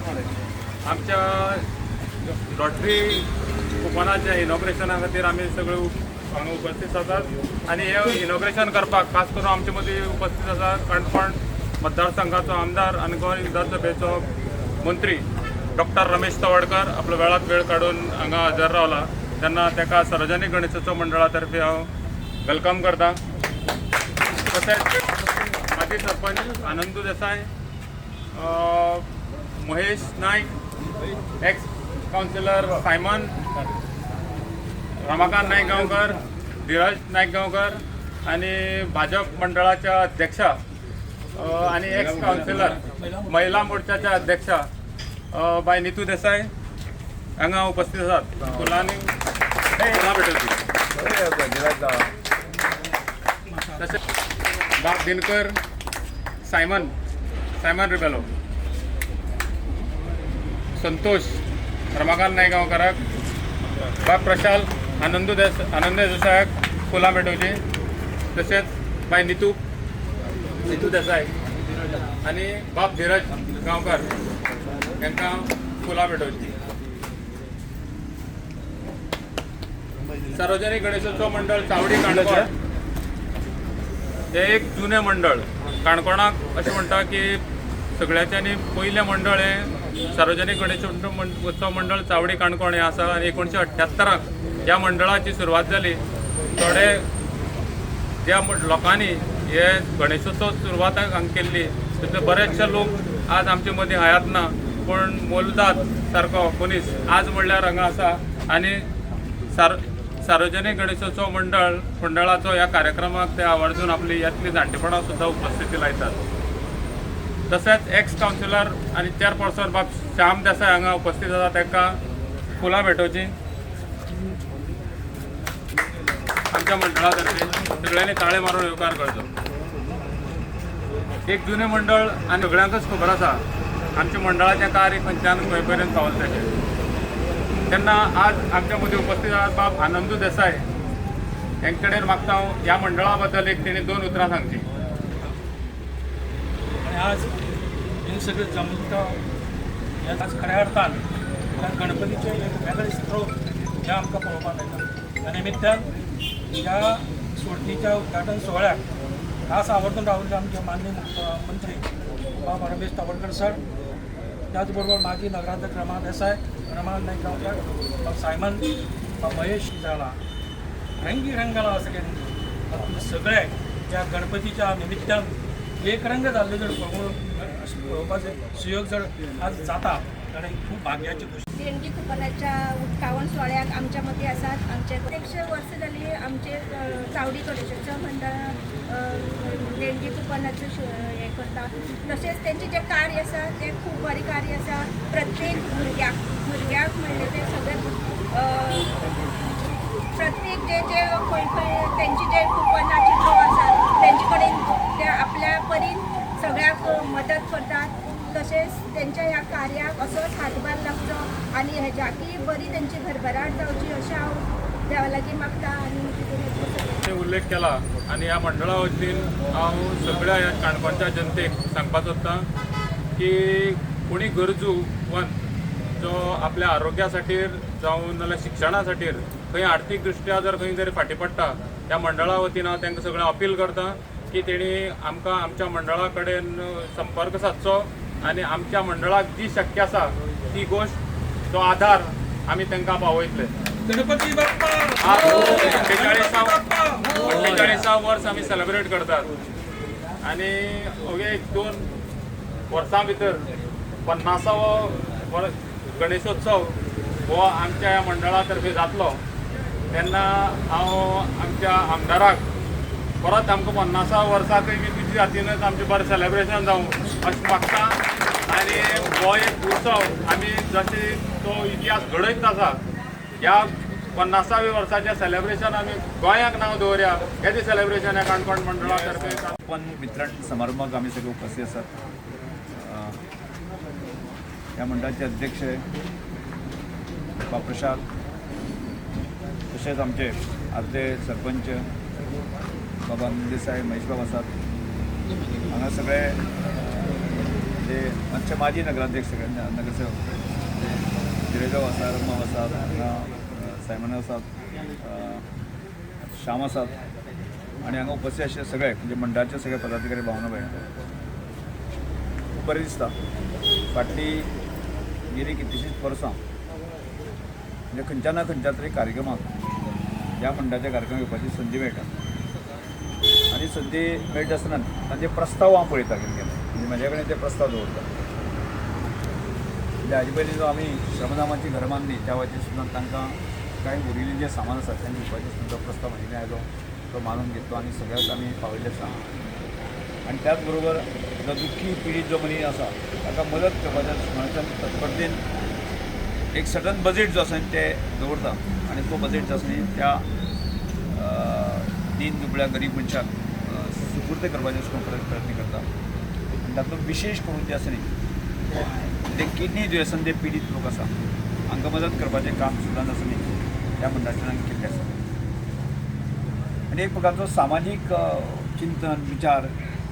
आमच्या लॉटरी कुपनाच्या इनॉग्रेशना खातीर आमी सगळे हांगा उपस्थित आसात आनी हे इनॉग्रेशन करपाक खास करून आमचे मदीं उपस्थित आसा काणकोण मतदारसंघाचो आमदार आनी गोंय विधानसभेचो मंत्री डॉक्टर रमेश तवडकर आपलो वेळात वेळ काडून हांगा हजर रावला तेन्ना ताका सार्वजनीक गणेशोत्सव मंडळा तर्फे हांव वेलकम करता। तशेंच माजी सरपंच आनंदू देसाय, महेश नायक, x counsellor Simon, Ramakant Naik Gaonkar, Dheeraj Naik Gaonkar आनी भाजप मंडळाच्या अध्यक्षा आनी एक्स काउन्सिलर महिला मोर्चाच्या अध्यक्षा बाय नीतू देसाय हांगा उपस्थित आसात। फुलांनी फुलां भेटवची तशेंच बाब दिनकर, सायमन रिबेलो, संतोष रमाकांत नायक गांवकाराक, बाब प्रशाल आनंद देसायाक फुलां भेटोवची तशेंच बाय नीतू देसाय आनी बाब धीरज गांवकर हांकां फुलां भेटोवची। सार्वजनीक गणेशोत्सव मंडळ चावडी काणकोण हे एक जुने मंडळ काणकोणाक अशें म्हणटा की सगळ्यांच्यांनी पयलें मंडळ हें सार्वजनीक गणेशोत्सव मंडळ चावडी काणकोण हें आसा आनी 1978 ह्या मंडळाची सुरवात जाली। थोडे ज्या लोकांनी हे गणेशोत्सव सुरवाताक हांगा केल्ली तितले बरेचशे लोक आज आमचे मदीं हयात ना पूण मोलदाद सारको मनीस आज म्हणल्यार हांगा आसा आनी सार्वजनीक गणेशोत्सव मंडळाचो ह्या कार्यक्रमाक ते आवर्जून आपली येतली जाणटेपणां सुद्दां उपस्थिती लायतात। तशेंच एक्स काउन्सिलर आनी चेअरपर्सन बाब श्याम देसाय हांगा उपस्थित आसा तांकां फुलां भेटोवची आमच्या मंडळा तर्फे सगळ्यांनी ताळे मारून येवकार करचो। एक जुने मंडळ आनी सगळ्यांकच खबर आसा आमच्या मंडळाचें कार्य खंयच्यान खंय पर्यंत पावलें तेन्ना आज आमच्या मदीं उपस्थित आसात बाब आनंदू देसाय हांचे कडेन मागता हांव ह्या मंडळा बद्दल एक तेणी 2 उतरां सांगची। आज हे सगळे जमता आज खऱ्या अर्थान गणपतीचे एक वेगळे स्त्रोत हे आमकां पळोवपाक मेळटा। त्या निमित्तान ह्या सोडणीच्या उद्घाटन सोहळ्याक खास आवर्जून रावले आमचे माननीय मुख्यमंत्री बाब रमेश तवडकर सर, त्याचबरोबर माजी नगराध्यक्ष रमा देसाय, रमाकांत नायक गांवकर, बाब सायमन, बाब महेश जाला रंगीरंगाला सगळे सगळे त्या गणपतीच्या निमित्तान एक रंग जाल्ले जर पळोवपाचे सुयोग जर आज जाता जाल्यार खूब भाग्याची गोष्ट। देणगी कुपनाच्या उदकावण सोहळ्याक आमच्या मदीं आसात आमचे 100 वर्सां जाली आमचे चावडी गणेशोत्सव मंडळ देणगी कुपनाचें हें करता। तशेंच तेंचें जें कार्य आसा तें खूब बरें कार्य आसा। प्रत्येक भुरग्याक म्हणलें तें सगळें प्रत्येक जे खंय खंय तेंची जे कुपनाची ड्रॉ आसा तेंचे कडेन ते आपल्या परीन सगळ्याक मदत करतात। तशेंच तेंच्या ह्या कार्याक असोच हातभार लागचो आनी हेज्याकी बरी तेंची भरभराट जावची अशें हांव देवा लागीं मागता। आनी उल्लेख केला आनी ह्या मंडळा वतीन हांव सगळ्या ह्या काणकोणच्या जनतेक सांगपाक सोदतां की कोणी गरजू जो आपल्या आरोग्या खातीर जावं नाल्यार शिक्षणा खातीर खंय आर्थीक दृश्ट्या जर खंय तरी फाटीं पडटा ह्या मंडळा वतीन हांव तांकां सगळ्यांक अपील करता की तेणी आमकां आमच्या मंडळा कडेन संपर्क सादचो आनी आमच्या मंडळाक जी शक्य आसा ती गोश्ट तो आधार आमी तांकां पावयतले। गणपती बाप्पा 48 वर्स आमी सेलिब्रेट करतात आनी अवे 2 वर्सां भितर 50वो गणेशोत्सव हो आमच्या ह्या मंडळा तर्फे जातलो तेन्ना हांव आमच्या आमदाराक परत आमकां 50 वर्सांकय बी तुजे हातीनच आमचें बरें सेलिब्रेशन जावं अशें मागता आनी हो एक उत्सव आमी जशें तो इतिहास घडयत आसा ह्या 50व्या वर्साचें सेलिब्रेशन आमी गोंयाक नांव दवरया हेजें सेलिब्रेशन ह्या काणकोण मंडळा तर्फे पण वितरण समारंभाक आमी सगळे उपस्थित आसात। ह्या मंडळाचे अध्यक्ष बाब प्रशाल तशेंच आमचे आदले सरपंच बाबा देसाय महेश बाब आसात हांगा सगळे ते आमचे माजी नगराध्यक्ष सगळे नगरसेवक गिरेगाव आसा, रमम आसात, हांगा सायमन आसात, श्याम आसात आनी हांगा उपस्थित आशिल्ले सगळे म्हणजे मंडळाचे सगळे पदाधिकारी भावना भयण खूब बरें दिसता. फाटली गेली कितलींशींच वर्सां म्हणजे खंयच्या ना खंयच्या तरी कार्यक्रमाक ह्या मंडळाच्या कार्यक्रमाक येवपाची संदी मेळटा आनी संदी मेळटा आसतना तांचे प्रस्ताव हांव पळयता केन्ना म्हणजे म्हाजे कडेन ते प्रस्ताव दवरता. म्हणजे हाजे पयलीं जो आमी श्रमधामाची घरां बांदली त्या वेळाचेर सुद्दां तांकां कांय उरिल्लें जें सामान आसा तें दिवपाचें सुद्दां प्रस्ताव म्हाजे कडेन आयलो तो मानून घेतलो आनी सगळ्याक आमी पावयले आसा. आनी त्याच बरोबर जो दुख्खी पिडीत जो मनीस आसा ताका मदत करपाच्या दृश्टीन तत्परतेन एक सडन बजेट जो आसा ते दवरता आनी तो बजेट जो आसा न्ही त्या दीन दुबळ्या गरीब मनशाक सुपूर्द करपाचे प्रयत्न करता. आनी तातूंत विशेश करून जे आसा न्ही ते किडनी दुयेंसान जे पिडीत लोक आसा हांकां मदत करपाचें काम सुद्दां आसा न्ही त्या मंडळांतल्यान हांवें केल्लें आसा. आनी एक प्रकारचो सामाजीक चिंतन विचार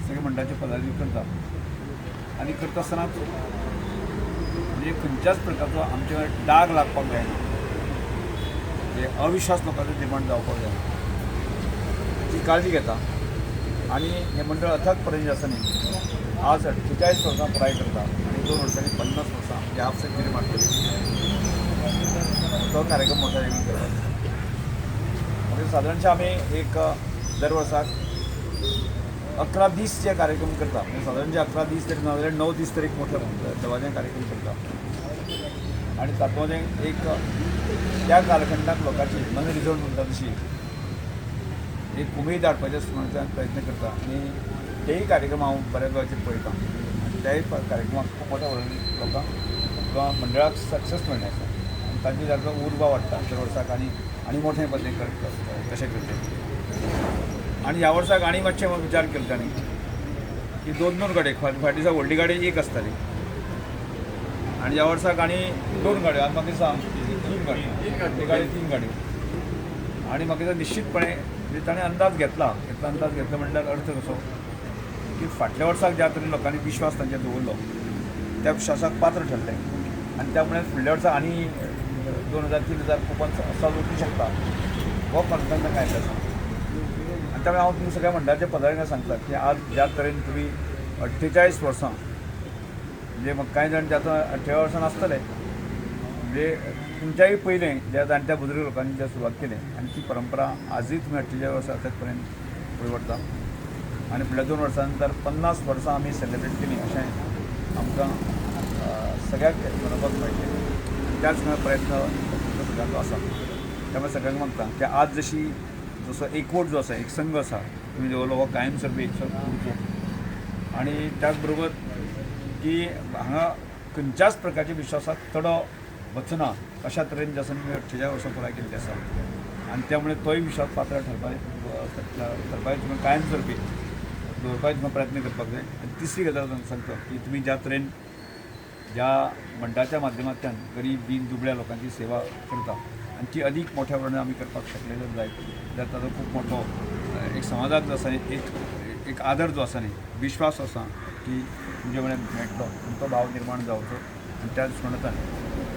सगळे मंडळाचे पदाधिकारी करता आनी करता आसतना म्हणजे खंयच्याच प्रकारचो आमचे डाग लागपाक जायना म्हणजे अविश्वास लोकांचो निर्माण जावपाक जायना ती काळजी घेता. आनी हें मंडळ अथक पर्यंत जे आसा न्ही आज 48 वर्सां पुराय करता आनी 2 वर्सांनी 50 वर्सां म्हणजे हाफ सेंचुरी मारतली. तो कार्यक्रम मोठा रिवील करता म्हणजे सादारणशे आमी एक दर वर्साक 11 दीस जे कार्यक्रम करता म्हणजे सादारणचे 11 दीस तरी नाजाल्यार 9 दीस तरी एक मोठे देवाचें कार्यक्रम करता. आनी तातूंत एक त्या कालखंडाक लोकांची मनरिजवण म्हणटा तशी एक उमेद हाडपाच्या प्रयत्न करता आनी तेय कार्यक्रम हांव बऱ्याच वेळाचेर पळयतां आनी त्याय कार्यक्रमाक खूब मोठ्या लोकांक किंवा मंडळाक सक्सेस मेळ्ळें आसा आनी तांचे जाका उर्बा वाडटा दर वर्साक आनी मोठे पद्दतीन कशें करचें. आनी ह्या वर्साक आनी मातशें विचार केलो तांणी की 2 गाडये फाटी दिसा व्हडली गाडी एक आसताली आनी ह्या वर्साक आनी 2 गाडयो आनी म्हाका दिसता 3 गाडयो 3 गाडयो आनी म्हाका दिसता निश्चितपणे म्हणजे ताणें अंदाज घेतला म्हणल्यार अर्थ कसो की फाटल्या वर्साक ज्या तरेन लोकांनी विश्वास तांचेर दवरलो त्या विश्वासाक पात्र ठरले आनी त्या मुळे फुडल्या वर्सा आनी 2000-3000 कुपन चालू वचूंक शकता हो कॉन्फिडन्स तांकां आयिल्लो आसा. आनी त्यामुळे हांव तुमी सगळ्या मंडळाच्या पदाधिकाऱ्यांक सांगता की आज ज्या तरेन तुमी 48 वर्सां म्हणजे म्हाका कांय जाण जे आतां 48 वर्सां आसतले म्हणजे तुमच्याय पयलें ज्या जाणट्या बुजुर्ग लोकांनी जे सुरवात केली आनी ती परंपरा आजूय तुमी 48 वर्सां तेच पर्यंत फुडें व्हरता आनी फुडल्या 2 वर्सां नंतर 50 वर्सां आमी सेलिब्रेट केली अशें आमकां सगळ्याक मनोवपाक मेळटलें. त्याच प्रयत्न सगळ्यांचो आसा. त्यामुळे सगळ्यांक मागता की आज जसो एकवट जो आसा एक संघ आसा तुमी दवरलो हो कायमस्वरूपी उरचो आनी त्याच बरोबर की हांगा खंयच्याच प्रकारच्या विश्वासाक तडो वचना अशा तरेन जे आसा तुमी 48 वर्सां पुराय केल्ली आसा आनी त्यामुळे तोय विश्वास पात्र ठरपाचें तुमी कायमस्वरूपी दवरपाचो तुमकां प्रयत्न करपाक जाय. आनी तिसरी गजाल सांगता की तुमी ज्या तरेन ज्या मंडळाच्या माध्यमांतल्यान गरीब दीन दुबळ्या लोकांची सेवा करता आनी ती अदीक मोठ्या प्रमाणात आमी करपाक शकलेलो जाय जाल्यार ताचो खूब मोठो एक समाजाक जो आसा एक आदर जो आसा न्ही विश्वास आसा की तुमचे कडेन मेळटलो तुमचो भाव निर्माण जावचो. आनी त्या दृश्टीकोनांतल्यान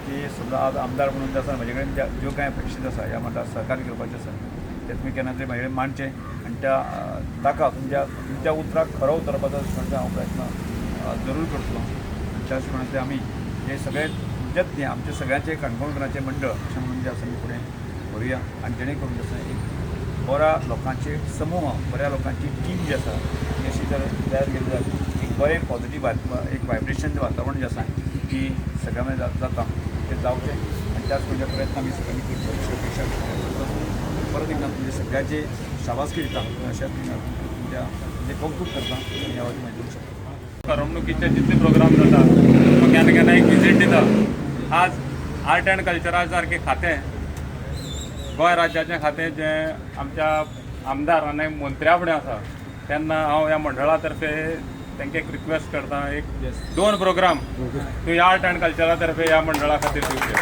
की समजा आज आमदार म्हणून जे आसा म्हाजे कडेन ज्यो कांय अपेक्षीत आसा ह्या मंडळाक सहकार्य करपाचें आसा तें तुमी केन्ना तरी म्हाजे कडेन मांडचें आनी ताका तुमच्या उतराक खरो उतरपाचो दृश्टीकोनांतल्यान हांव प्रयत्न जरूर करतलो. त्या दृश्टीकोनांतले आमी हे सगळे म्हणजेच न्ही आमचे सगळ्यांचे काणकोणकारांचें मंडळ अशें म्हणून जे आसा आमी फुडें व्हरुया आनी जेणे करून जे आसा एक बऱ्या लोकांचे समूह बऱ्या लोकांची टीम जी आसा ती अशी जर तयार केली जाल्यार एक बरें पॉझिटीव एक वायब्रेशन वातावरण जें आसा की सगळ्या मदीं जाता तें जावचें आनी त्याच म्हणजे प्रयत्न आमी सगळ्यांनी करचो अशी अपेक्षा करता. परत एकदा तुमचे सगळ्यांचे शाबासकी दिता अशें तुमच्या म्हणजे कौतुक करता आनी ह्या वटेन म्हाजें शकता. करमणुकीचे जितले प्रोग्राम जाता केन्ना केन्ना एक विजीट दिता. आज आर्ट अँड कल्चरा सारकें खातें गोंय राज्याचें खातें जें आमच्या आमदार आनी मंत्र्या फुडें आसा तेन्ना हांव ह्या मंडळा तर्फे तांकां एक रिक्वेस्ट करता एक 2 प्रोग्राम तुम्ही आर्ट अँड कल्चरा तर्फे ह्या मंडळा खातीर दिवचे.